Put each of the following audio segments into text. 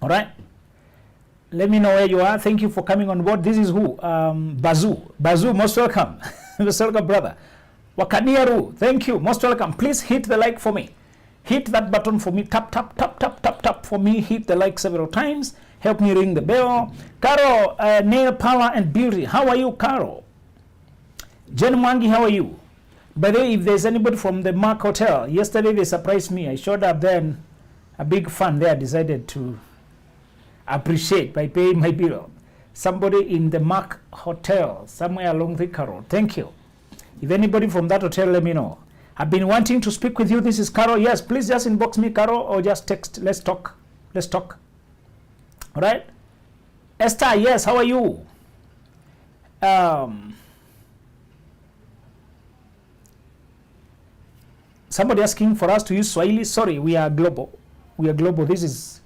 All right. Let me know where you are. Thank you for coming on board. This is who? Bazu, most welcome. Most welcome, brother. Wakaniaru, thank you. Most welcome. Please hit the like for me. Hit that button for me. Tap, tap, tap, tap, tap, tap for me. Hit the like several times. Help me ring the bell. Caro, nail power and beauty. How are you, Caro? Jen Mwangi, how are you? By the way, if there's anybody from the Mark Hotel, yesterday they surprised me. I showed up there and a big fan there decided to appreciate by paying my bill. Somebody in the Mark Hotel, somewhere along the Carol. Thank you. If anybody from that hotel, let me know. I've been wanting to speak with you. This is Carol. Yes, please just inbox me, Carol, or just text. Let's talk. Let's talk. All right. Esther, yes, how are you? Somebody asking for us to use Swahili. Sorry, we are global. We are global. This is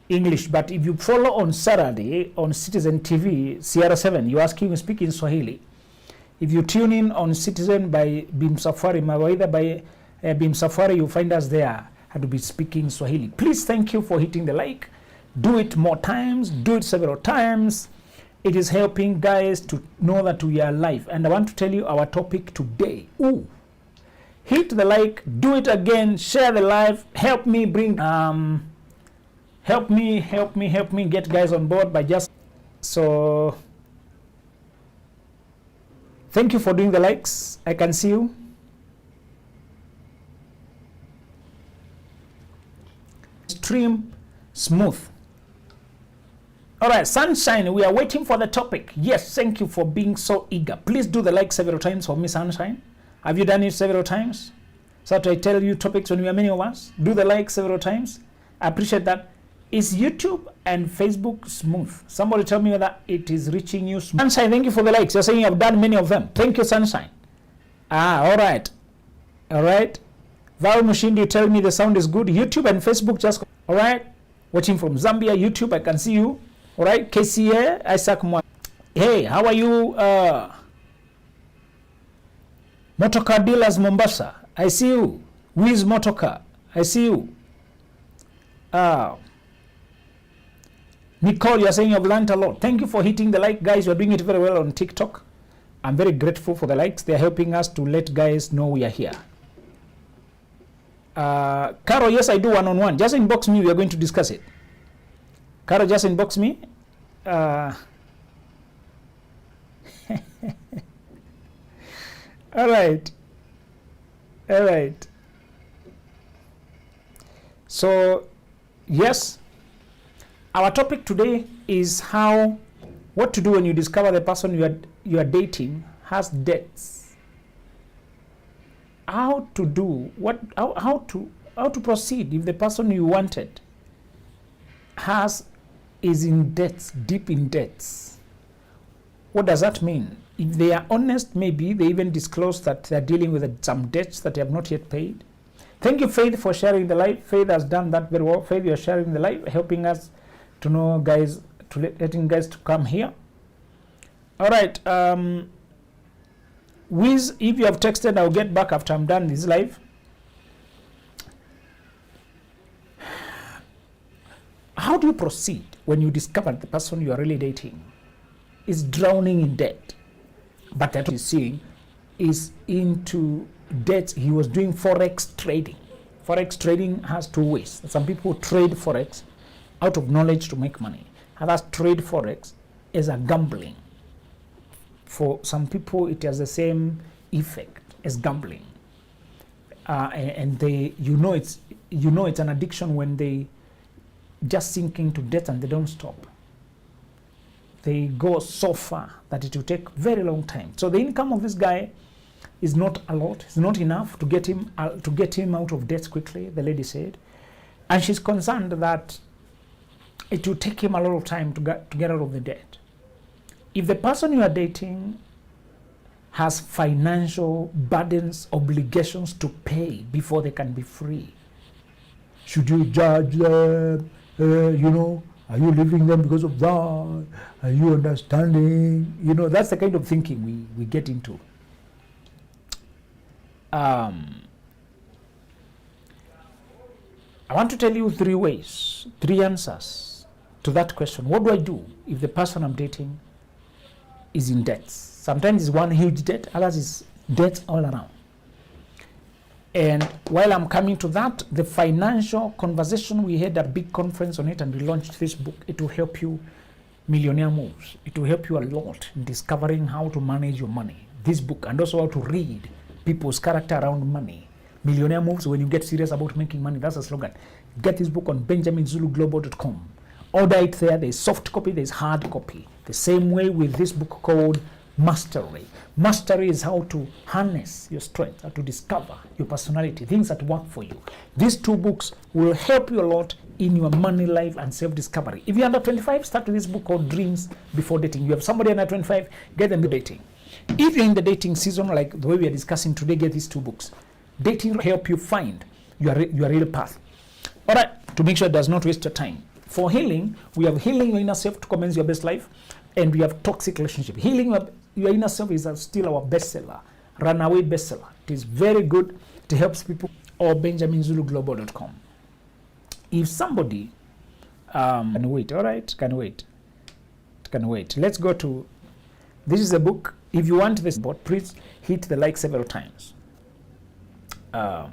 English. But if you follow on Saturday on Citizen TV, Sierra 7, you ask him to speak in Swahili. If you tune in on Citizen by Bim Safari, either by Bim Safari, you find us there. I to be speaking Swahili. Please, thank you for hitting the like. Do it more times. Do it several times. It is helping guys to know that we are live. And I want to tell you our topic today. Ooh. Hit the like. Do it again. Share the live. Help me bring... help me get guys on board by just... So... Thank you for doing the likes. I can see you. Stream smooth. All right, Sunshine, we are waiting for the topic. Yes, thank you for being so eager. Please do the like several times for me, Sunshine. Have you done it several times? So that I tell you topics when we are many of us. Do the like several times. I appreciate that. Is YouTube and Facebook smooth? Somebody tell me whether it is reaching you smooth. Sunshine, thank you for the likes. You're saying you have done many of them. Thank you, Sunshine. All right. All right. Val Mushindi, you tell me the sound is good. YouTube and Facebook just... All right. Watching from Zambia, YouTube, I can see you. All right. KCA, Isaac Mwa. Hey, how are you? Motorcar Dealers, Mombasa. I see you. Wiz Motorcar. I see you. Nicole, you're saying you've learned a lot. Thank you for hitting the like, guys. You're doing it very well on TikTok. I'm very grateful for the likes. They're helping us to let guys know we are here. Caro, yes, I do one-on-one. Just inbox me. We are going to discuss it. Caro, just inbox me. All right. All right. So, yes. Our topic today is what to do when you discover the person you are dating has debts. How to proceed if the person you wanted is in debts, deep in debts. What does that mean? If they are honest, maybe they even disclose that they are dealing with some debts that they have not yet paid. Thank you, Faith, for sharing the live. Faith has done that very well. Faith, you are sharing the live, helping us to know guys, letting guys to come here. All right. Wiz, if you have texted, I'll get back after I'm done this live. How do you proceed when you discover the person you are really dating is drowning in debt, but that he's seeing is into debt? He was doing forex trading. Forex trading has two ways. Some people trade forex out of knowledge to make money. Others trade forex as a gambling. For some people, it has the same effect as gambling, and it's an addiction when they just sink into debt and they don't stop. They go so far that it will take very long time. So the income of this guy is not a lot. It's not enough to get him out of debt quickly. The lady said, and she's concerned that it will take him a lot of time to get out of the debt. If the person you are dating has financial burdens, obligations to pay before they can be free, should you judge them? Are you leaving them because of that? Are you understanding? That's the kind of thinking we get into. I want to tell you three answers to that question. What do I do if the person I'm dating is in debt? Sometimes it's one huge debt, others is debt all around. And while I'm coming to that, the financial conversation, we had a big conference on it and we launched this book. It will help you, Millionaire Moves. It will help you a lot in discovering how to manage your money. This book, and also how to read people's character around money. Millionaire Moves, when you get serious about making money, that's a slogan. Get this book on benjaminzuluglobal.com. Order it there. There's soft copy, there's hard copy. The same way with this book called Mastery. Mastery is how to harness your strength, how to discover your personality, things that work for you. These two books will help you a lot in your money life and self-discovery. If you're under 25, start with this book called Dreams Before Dating. You have somebody under 25, get them dating. If you're in the dating season, like the way we are discussing today, get these two books. Dating will help you find your real path. All right, to make sure it does not waste your time. For healing, we have Healing Your Inner Self to Commence Your Best Life, and we have Toxic Relationship. Healing Your Inner Self is still our bestseller, runaway bestseller. It is very good to help people. Or benjaminzuluglobal.com. If somebody can wait, all right, can wait. Let's go to, this is a book. If you want this book, please hit the like several times. Hello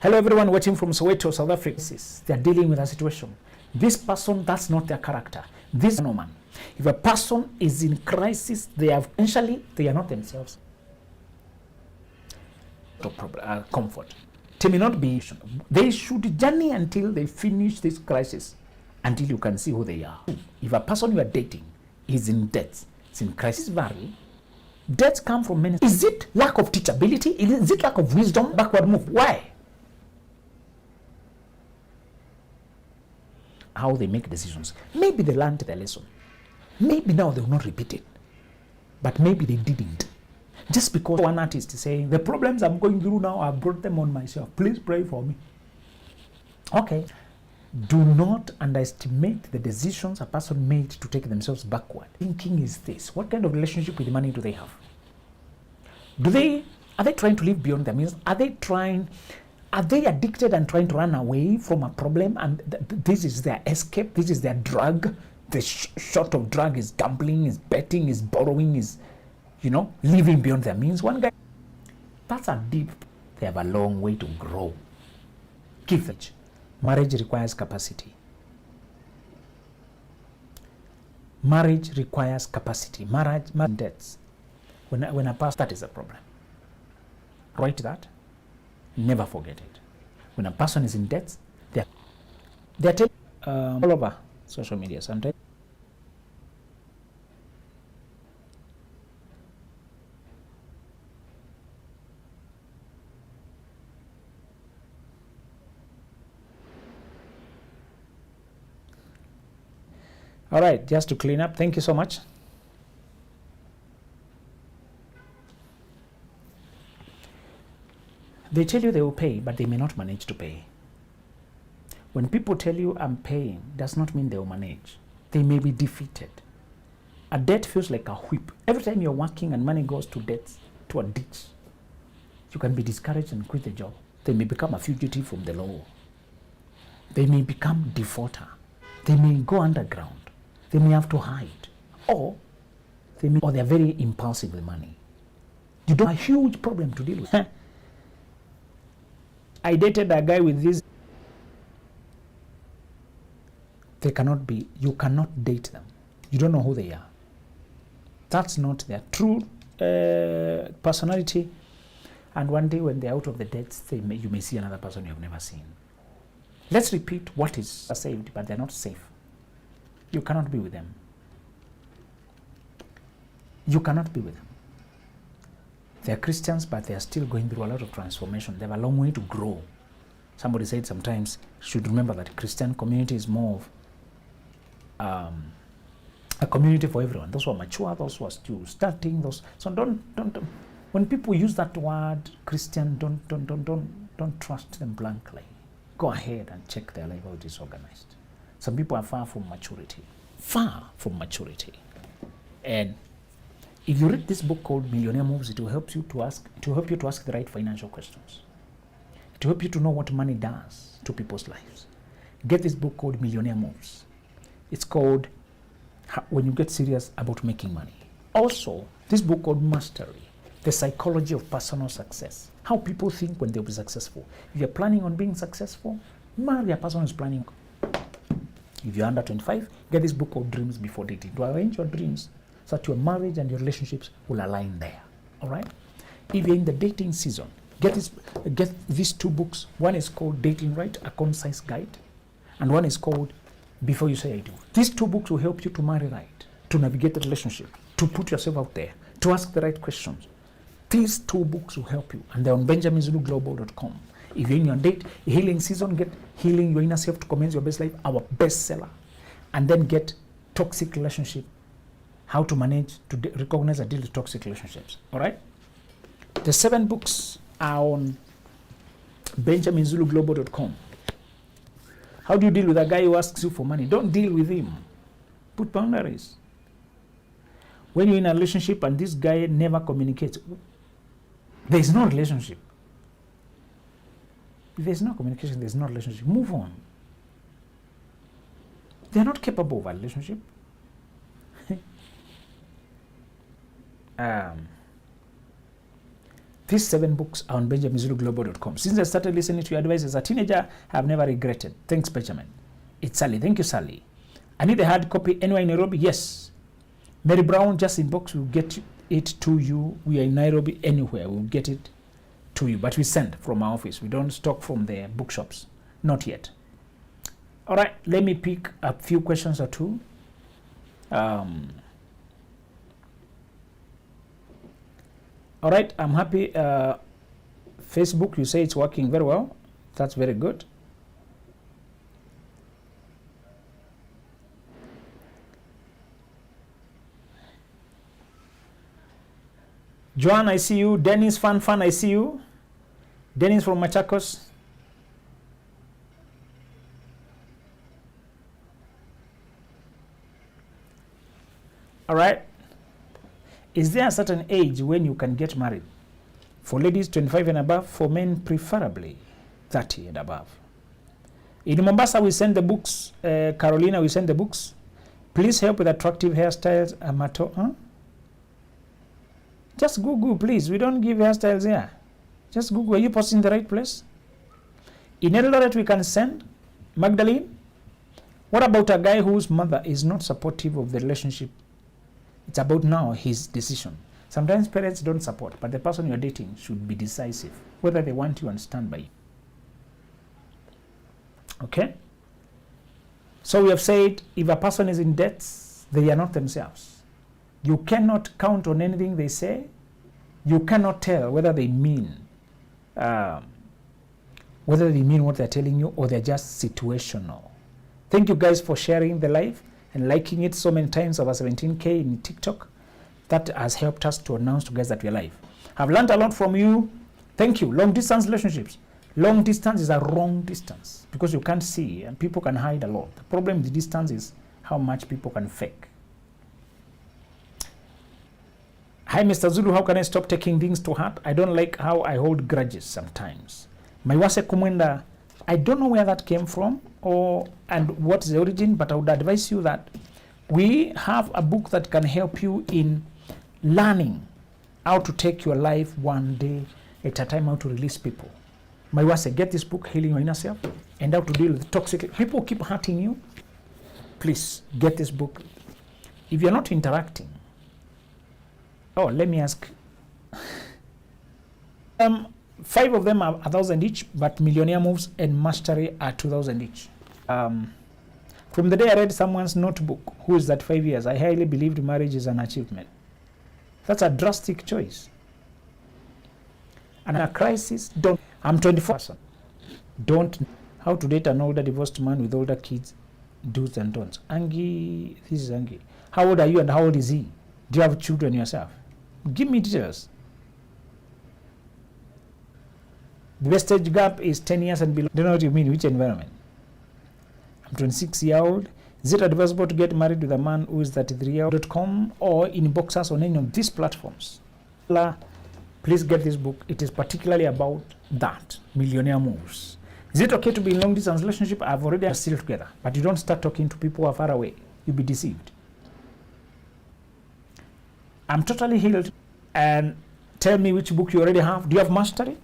everyone watching from Soweto, South Africa. They are dealing with a situation. This person, that's not their character. This no man. If a person is in crisis, they are not themselves. Comfort. They may not be. They should journey until they finish this crisis, until you can see who they are. If a person you are dating is in debt, it's in crisis valley. Debts come from many. Is it lack of teachability? Is it lack of wisdom? Backward move. Why? How they make decisions. Maybe they learned their lesson. Maybe now they will not repeat it. But maybe they didn't. Just because one artist is saying, the problems I'm going through now, I've brought them on myself. Please pray for me. Okay. Do not underestimate the decisions a person made to take themselves backward. Thinking is this. What kind of relationship with money do they have? Are they trying to live beyond their means? Are they addicted and trying to run away from a problem, and this is their escape, this is their drug? The short of drug is gambling, is betting, is borrowing, is, living beyond their means. One guy, that's a deep, they have a long way to grow. Give it. Marriage requires capacity. Marriage requires capacity. Marriage debts. When a person, that is a problem. Write that. Never forget it. When a person is in debt, they're all over social media sometimes. All right, just to clean up, thank you so much. They tell you they will pay, but they may not manage to pay. When people tell you I'm paying, does not mean they will manage. They may be defeated. A debt feels like a whip. Every time you're working and money goes to debts, to a ditch, you can be discouraged and quit the job. They may become a fugitive from the law. They may become defaulter. They may go underground. They may have to hide. Or they're very impulsive with money. You don't have a huge problem to deal with. I dated a guy with this. You cannot date them. You don't know who they are. That's not their true personality. And one day when they're out of the debts, you may see another person you have never seen. Let's repeat what is saved, but they're not safe. You cannot be with them. You cannot be with them. They're Christians, but they're still going through a lot of transformation. They have a long way to grow. Somebody said sometimes you should remember that Christian community is more of a community for everyone. Those who are mature, those who are still starting, so don't when people use that word Christian, don't trust them blankly. Go ahead and check their life, how it is organized. Some people are far from maturity. And if you read this book called Millionaire Moves, it will help you to ask the right financial questions. It will help you to know what money does to people's lives. Get this book called Millionaire Moves. It's called When You Get Serious About Making Money. Also, this book called Mastery, The Psychology of Personal Success. How people think when they'll be successful. If you're planning on being successful, marry a person who's planning. If you're under 25, get this book called Dreams Before Dating. To arrange your dreams so that your marriage and your relationships will align there. All right? If you're in the dating season, get these 2 books. One is called Dating Right, a concise guide. And one is called Before You Say I Do. These 2 books will help you to marry right, to navigate the relationship, to put yourself out there, to ask the right questions. These 2 books will help you. And they're on benjaminzuluglobal.com. If you're in your date healing season, get Healing Your Inner Self to Commence Your Best Life, our bestseller. And then get Toxic Relationship, How to Manage to Recognize and Deal with Toxic Relationships. All right? The 7 books are on benjaminzuluglobal.com. How do you deal with a guy who asks you for money? Don't deal with him. Put boundaries. When you're in a relationship and this guy never communicates, there is no relationship. If there's no communication, there's no relationship. Move on. They're not capable of a relationship. These 7 books are on benjaminzuluglobal.com. Since I started listening to your advice as a teenager, I have never regretted. Thanks, Benjamin. It's Sally. Thank you, Sally. I need a hard copy anywhere in Nairobi. Yes. Mary Brown, just inbox. We'll get it to you. We are in Nairobi. Anywhere, we'll get it to you. But we send from our office. We don't stock from the bookshops. Not yet. All right. Let me pick a few questions or 2. All right, I'm happy. Facebook, you say it's working very well. That's very good. Joan, I see you. Dennis, fun, I see you. Dennis from Machakos. All right. Is there a certain age when you can get married? For ladies, 25 and above. For men, preferably 30 and above. In Mombasa, we send the books. Carolina, we send the books. Please help with attractive hairstyles. Just Google, please. We don't give hairstyles here. Just Google. Are you posting the right place? In Eldoret, we can send. Magdalene, what about a guy whose mother is not supportive of the relationship? It's about now his decision. Sometimes parents don't support, but the person you're dating should be decisive, whether they want you and stand by you. Okay? So we have said, if a person is in debts, they are not themselves. You cannot count on anything they say. You cannot tell whether they mean what they're telling you, or they're just situational. Thank you guys for sharing the live and liking it so many times, over 17K in TikTok. That has helped us to announce to guys that we're live. I've learned a lot from you. Thank you. Long distance relationships. Long distance is a wrong distance because you can't see and people can hide a lot. The problem with the distance is how much people can fake. Hi, Mr. Zulu. How can I stop taking things to heart? I don't like how I hold grudges sometimes. Maiwase Kumwenda, I don't know where that came from and what's the origin, but I would advise you that we have a book that can help you in learning how to take your life one day at a time, how to release people. Maiwase, get this book, Healing Your Inner Self, and how to deal with toxic people who keep hurting you. Please get this book. If you're not interacting, let me ask. 5 of them are 1,000 each, but Millionaire Moves and Mastery are 2,000 each. From the day I read someone's notebook, who is that 5 years, I highly believed marriage is an achievement. That's a drastic choice. And a crisis, I'm 24. Don't. How to date an older divorced man with older kids, do's and don'ts. Angie, this is Angie. How old are you and how old is he? Do you have children yourself? Give me details. The best age gap is 10 years and below. Don't know what you mean, which environment? I'm 26-year-old. Is it advisable to get married with a man who is 33-year-old.com or inbox us on any of these platforms? Please get this book. It is particularly about that, Millionaire Moves. Is it okay to be in long distance relationship? I've already still together, but you don't start talking to people who are far away. You'll be deceived. I'm totally healed. And tell me which book you already have. Do you have mastery?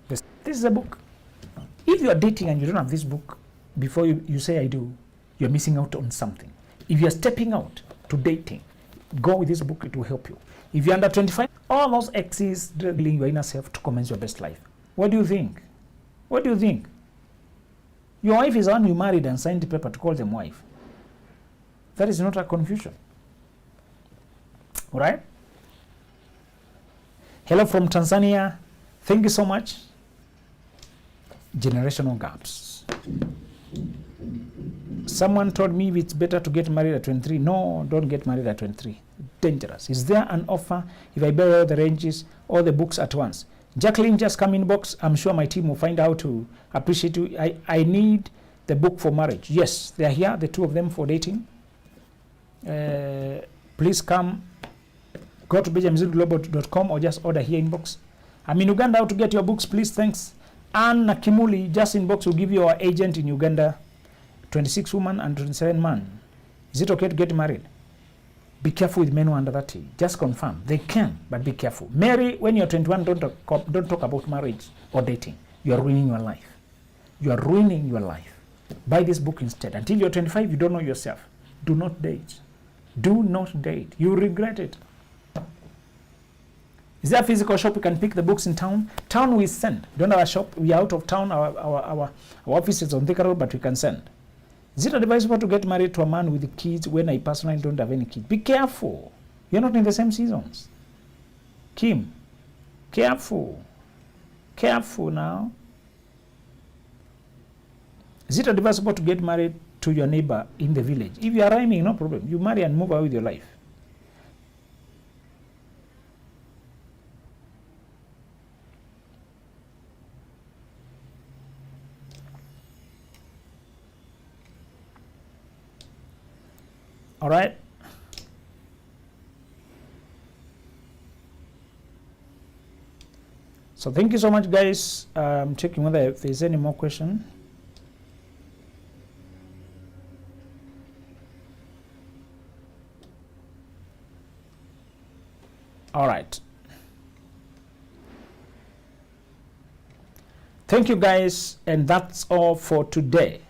This is a book. If you are dating and you don't have this book, before you say I do, you're missing out on something. If you're stepping out to dating, go with this book, it will help you. If you're under 25, all those exes drilling your inner self to commence your best life. What do you think? What do you think? Your wife is the one you married and signed the paper to call them wife. That is not a confusion. All right? Hello from Tanzania. Thank you so much. Generational gaps. Someone told me it's better to get married at 23. No, don't get married at 23. Dangerous. Is there an offer if I buy all the ranges, all the books at once? Jacqueline, just come in box. I'm sure my team will find out to appreciate you. I need the book for marriage. Yes, they are here, the two of them for dating. Please come. Go to benjaminzuluglobal.com or just order here inbox. I'm in Uganda. How to get your books, please? Thanks. Anne Nakimuli, just inbox will give you our agent in Uganda. 26 woman and 27 man. Is it okay to get married? Be careful with men who are under 30. Just confirm. They can, but be careful. Mary, when you're 21, don't talk about marriage or dating. You are ruining your life. You are ruining your life. Buy this book instead. Until you're 25, you don't know yourself. Do not date. Do not date. You regret it. Is there a physical shop you can pick the books in town? Town we send. We don't have a shop. We are out of town. Our office is on Thika Road, but we can send. Is it advisable to get married to a man with kids when I personally don't have any kids? Be careful. You're not in the same seasons. Kim, careful. Careful now. Is it advisable to get married to your neighbor in the village? If you are rhyming, no problem. You marry and move on with your life. All right. So thank you so much, guys. I'm checking whether if there's any more question. All right. Thank you, guys, and that's all for today.